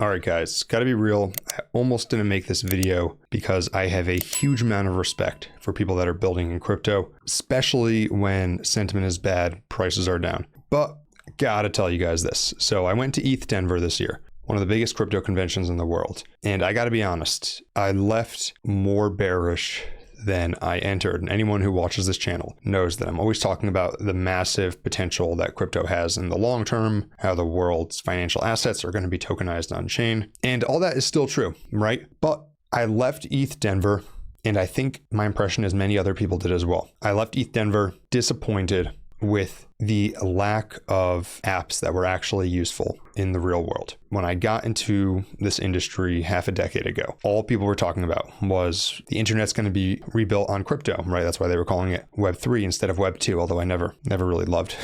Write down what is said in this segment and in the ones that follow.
All right, guys, gotta be real. I almost didn't make this video because I have a huge amount of respect for people that are building in crypto, especially when sentiment is bad, prices are down. But gotta tell you guys this. So I went to ETH Denver this year, one of the biggest crypto conventions in the world. And I gotta be honest, I left more bearish than I entered. And anyone who watches this channel knows that I'm always talking about the massive potential that crypto has in the long term, how the world's financial assets are going to be tokenized on chain. And all that is still true, right? But I left ETH Denver, and I think my impression is many other people did as well. I left ETH Denver disappointed with the lack of apps that were actually useful in the real world. When I got into this industry half a decade ago, all people were talking about was the internet's going to be rebuilt on crypto, right? That's why they were calling it Web 3 instead of Web 2, although I never really loved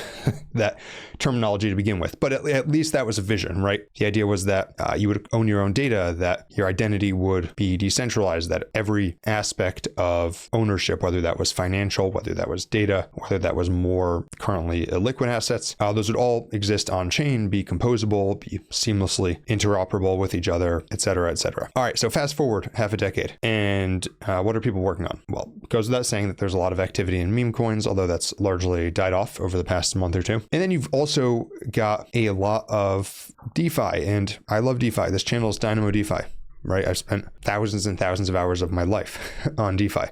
that terminology to begin with. But at least that was a vision, right? The idea was that you would own your own data, that your identity would be decentralized, that every aspect of ownership, whether that was financial, whether that was data, whether that was more currently liquid assets, those would all exist on chain, be composable, be seamlessly interoperable with each other, et cetera, et cetera. All right, so fast forward half a decade, and what are people working on? Well, it goes without saying that there's a lot of activity in meme coins, although that's largely died off over the past month or two. And then you've also got a lot of DeFi, and I love DeFi. This channel is Dynamo DeFi, right? I've spent thousands and thousands of hours of my life on DeFi,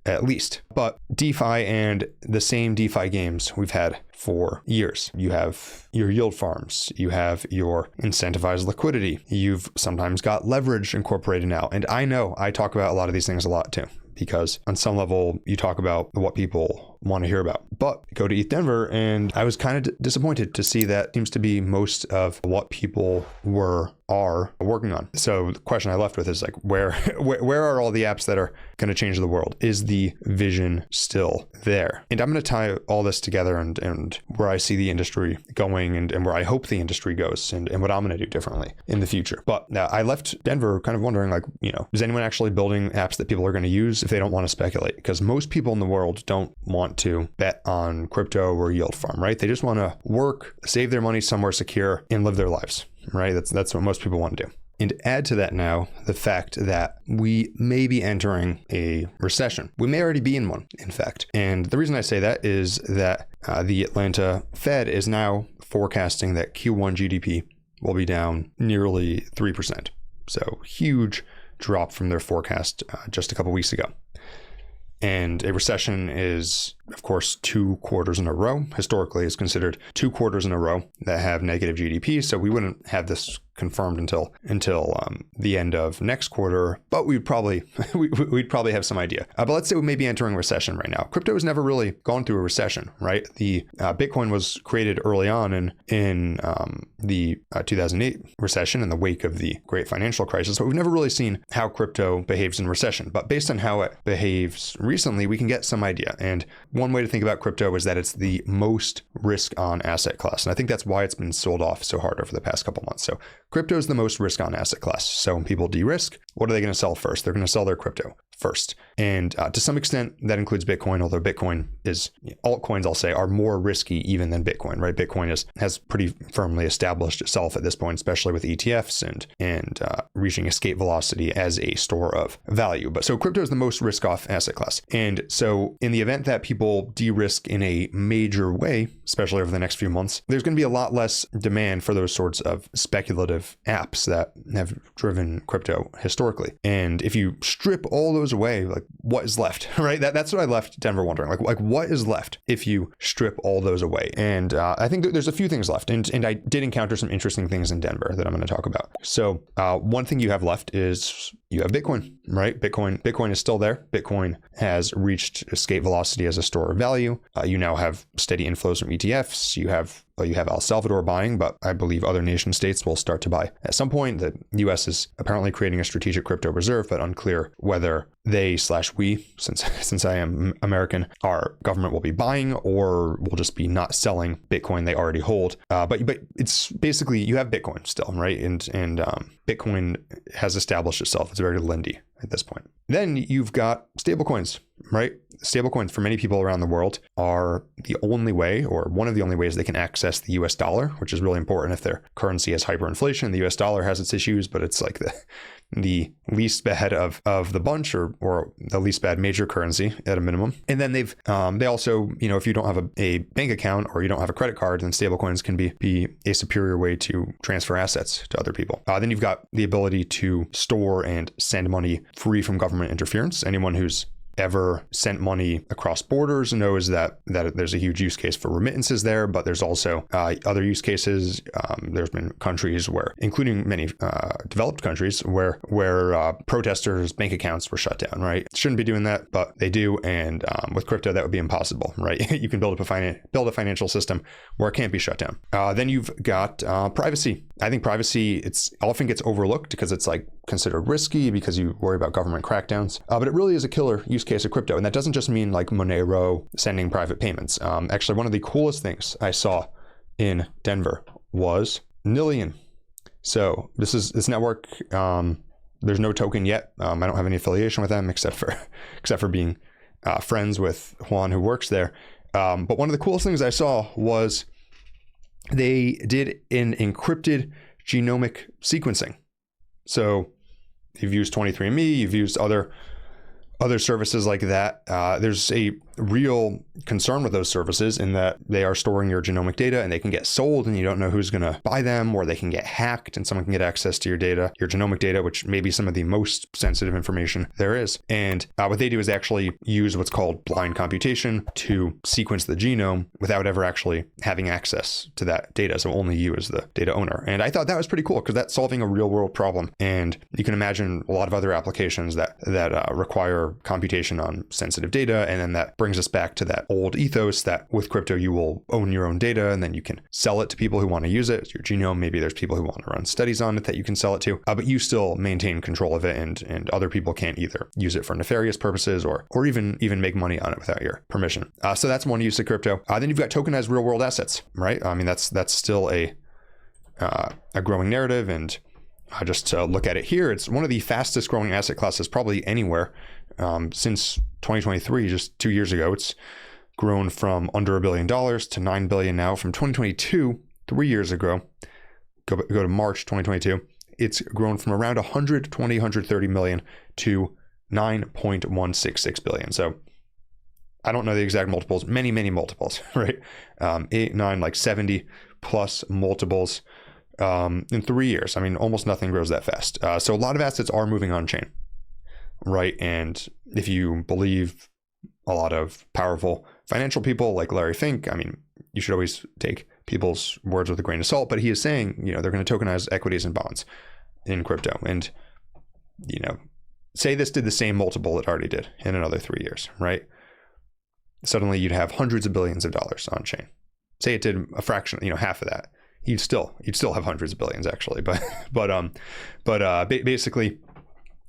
at least. But DeFi and the same DeFi games we've had for years. You have your yield farms, you have your incentivized liquidity, you've sometimes got leverage incorporated now. And I know I talk about a lot of these things a lot too, because on some level you talk about what people want to hear about. But go to ETH Denver, and I was kind of disappointed to see that seems to be most of what people are working on. So the question I left with is like, where are all the apps that are going to change the world? Is the vision still there? And I'm going to tie all this together and where I see the industry going and where I hope the industry goes and what I'm going to do differently in the future. But I left Denver kind of wondering, like, is anyone actually building apps that people are going to use if they don't want to speculate? Because most people in the world don't want to bet on crypto or yield farm, right? They just want to work, save their money somewhere secure, and live their lives, right? That's what most people want to do. And add to that now the fact that we may be entering a recession. We may already be in one, in fact. And the reason I say that is that the Atlanta Fed is now forecasting that Q1 GDP will be down nearly 3%. So huge drop from their forecast just a couple weeks ago. And a recession is, of course, 2 quarters in a row. Historically, it's considered 2 quarters in a row that have negative GDP. So we wouldn't have this confirmed until the end of next quarter, but we'd probably have some idea. But let's say we may be entering a recession right now. Crypto has never really gone through a recession, right? The Bitcoin was created early on in the 2008 recession in the wake of the great financial crisis, but we've never really seen how crypto behaves in recession. But based on how it behaves recently, we can get some idea. And one way to think about crypto is that it's the most risk-on asset class. And I think that's why it's been sold off so hard over the past couple months. So crypto is the most risk-on asset class. So when people de-risk, what are they going to sell first? They're going to sell their crypto first. And to some extent, that includes Bitcoin, although Bitcoin is, altcoins, I'll say, are more risky even than Bitcoin, right? Bitcoin has pretty firmly established itself at this point, especially with ETFs and reaching escape velocity as a store of value. But so crypto is the most risk-off asset class. And so in the event that people de-risk in a major way, especially over the next few months, there's going to be a lot less demand for those sorts of speculative apps that have driven crypto historically. And if you strip all those away, like, what is left, right? That's what I left Denver wondering, like what is left if you strip all those away? And I think there's a few things left. And I did encounter some interesting things in Denver that I'm going to talk about. So one thing you have left is you have Bitcoin, right? Bitcoin is still there. Bitcoin has reached escape velocity as a store of value. You now have steady inflows from ETFs. You have El Salvador buying, but I believe other nation states will start to buy at some point. The US is apparently creating a strategic crypto reserve, but unclear whether we, since I am American, our government will be buying or will just be not selling Bitcoin they already hold. But it's basically, you have Bitcoin still, right? And Bitcoin has established itself. It's very lendy at this point. Then you've got stablecoins, right? stablecoins for many people around the world are the only way, or one of the only ways, they can access the US dollar, which is really important if their currency has hyperinflation. The US dollar has its issues, but it's like the least bad of the bunch, or the least bad major currency at a minimum. And then they also, if you don't have a bank account or you don't have a credit card, then stablecoins can be a superior way to transfer assets to other people. Then you've got the ability to store and send money free from government interference. Anyone who's ever sent money across borders knows that there's a huge use case for remittances there, but there's also other use cases. There's been countries where, including many developed countries, where protesters' bank accounts were shut down, right? Shouldn't be doing that, but they do. And with crypto, that would be impossible, right? You can build a financial system where it can't be shut down. Then you've got privacy. I think privacy, it's often gets overlooked because it's like considered risky because you worry about government crackdowns, but it really is a killer use case of crypto. And that doesn't just mean like Monero sending private payments. Actually, one of the coolest things I saw in Denver was Nillion. So this network, there's no token yet. I don't have any affiliation with them except for being friends with Juan, who works there. But one of the coolest things I saw was they did an encrypted genomic sequencing. So you've used 23andMe, you've used other services like that. There's a real concern with those services in that they are storing your genomic data and they can get sold and you don't know who's going to buy them, or they can get hacked and someone can get access to your data, your genomic data, which may be some of the most sensitive information there is. And what they do is actually use what's called blind computation to sequence the genome without ever actually having access to that data. So only you as the data owner. And I thought that was pretty cool because that's solving a real world problem. And you can imagine a lot of other applications that require computation on sensitive data. And then that brings us back to that old ethos that with crypto, you will own your own data and then you can sell it to people who want to use it. Your genome, maybe there's people who want to run studies on it that you can sell it to, but you still maintain control of it, and other people can't either use it for nefarious purposes or even make money on it without your permission. So that's one use of crypto. Then you've got tokenized real world assets, right? I mean, that's still a growing narrative. And just to look at it here, it's one of the fastest growing asset classes probably anywhere. Since 2023, just 2 years ago, it's grown from under $1 billion to $9 billion now. From 2022, 3 years ago, go to March 2022, it's grown from around 130 million to 9.166 billion. So I don't know the exact multiples, many multiples, right? 8, 9, like 70 plus multiples in 3 years. I mean, almost nothing grows that fast. So a lot of assets are moving on chain. Right. And if you believe a lot of powerful financial people like Larry Fink, I mean, you should always take people's words with a grain of salt, but he is saying, they're going to tokenize equities and bonds in crypto. And, say this did the same multiple it already did in another 3 years, right? Suddenly you'd have hundreds of billions of dollars on chain. Say it did a fraction, half of that. You'd still have hundreds of billions actually, but basically,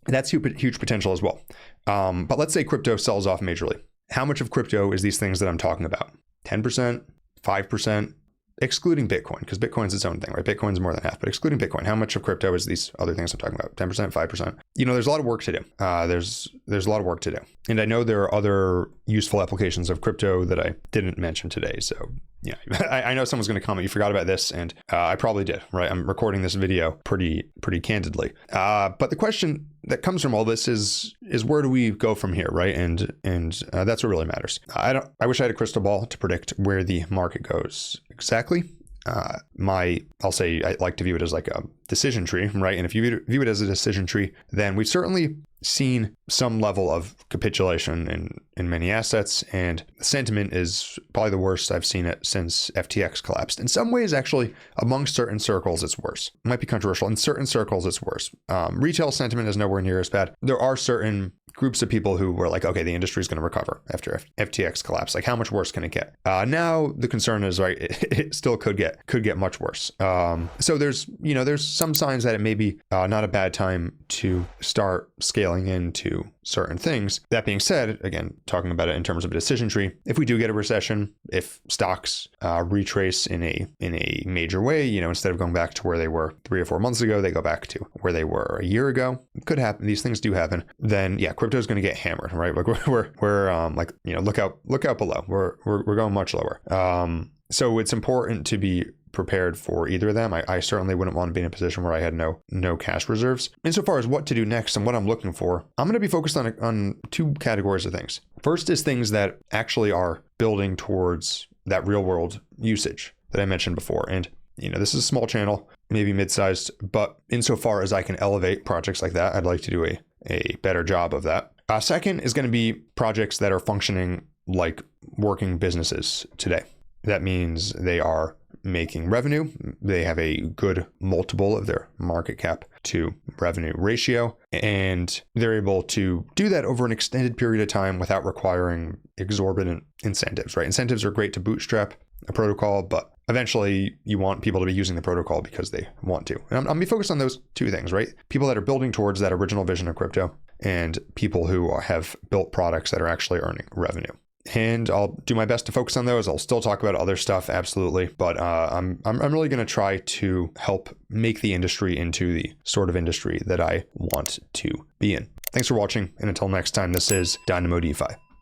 that's huge potential as well. But let's say crypto sells off majorly. How much of crypto is these things that I'm talking about? 10%, 5%, excluding Bitcoin, because Bitcoin's its own thing, right? Bitcoin's more than half, but excluding Bitcoin, how much of crypto is these other things I'm talking about? 10%, 5%? There's a lot of work to do. There's a lot of work to do. And I know there are other useful applications of crypto that I didn't mention today. So yeah, I know someone's going to comment, you forgot about this, and I probably did, right? I'm recording this video pretty candidly. But the question that comes from all this is where do we go from here, right? And that's what really matters. I wish I had a crystal ball to predict where the market goes exactly. I'll say I like to view it as like a decision tree, right? And if you view it as a decision tree, then we've certainly seen some level of capitulation in many assets, and the sentiment is probably the worst I've seen it since FTX collapsed. In some ways, actually, among certain circles, it's worse. It might be controversial. In certain circles, it's worse. Retail sentiment is nowhere near as bad. There are certain groups of people who were like, okay, the industry is going to recover after FTX collapse. Like, how much worse can it get? Now the concern is, right, it still could get much worse. So there's some signs that it may be not a bad time to start scaling into certain things. That being said, again, talking about it in terms of a decision tree, if we do get a recession, if stocks retrace in a major way, instead of going back to where they were 3 or 4 months ago, they go back to where they were a year ago, could happen. These things do happen. Then yeah, crypto is going to get hammered, right? Like we're like, you know, look out below. We're going much lower. So it's important to be prepared for either of them. I certainly wouldn't want to be in a position where I had no cash reserves. Insofar as what to do next and what I'm looking for, I'm going to be focused on two categories of things. First is things that actually are building towards that real world usage that I mentioned before. And you know, this is a small channel, maybe mid-sized, but insofar as I can elevate projects like that, I'd like to do a better job of that. Second is going to be projects that are functioning like working businesses today. That means they are making revenue. They have a good multiple of their market cap to revenue ratio, and they're able to do that over an extended period of time without requiring exorbitant incentives, right? Incentives are great to bootstrap a protocol, but eventually you want people to be using the protocol because they want to. And I'm going to be focused on those two things, right? People that are building towards that original vision of crypto and people who have built products that are actually earning revenue. And I'll do my best to focus on those. I'll still talk about other stuff, absolutely. But I'm really going to try to help make the industry into the sort of industry that I want to be in. Thanks for watching. And until next time, this is Dynamo DeFi.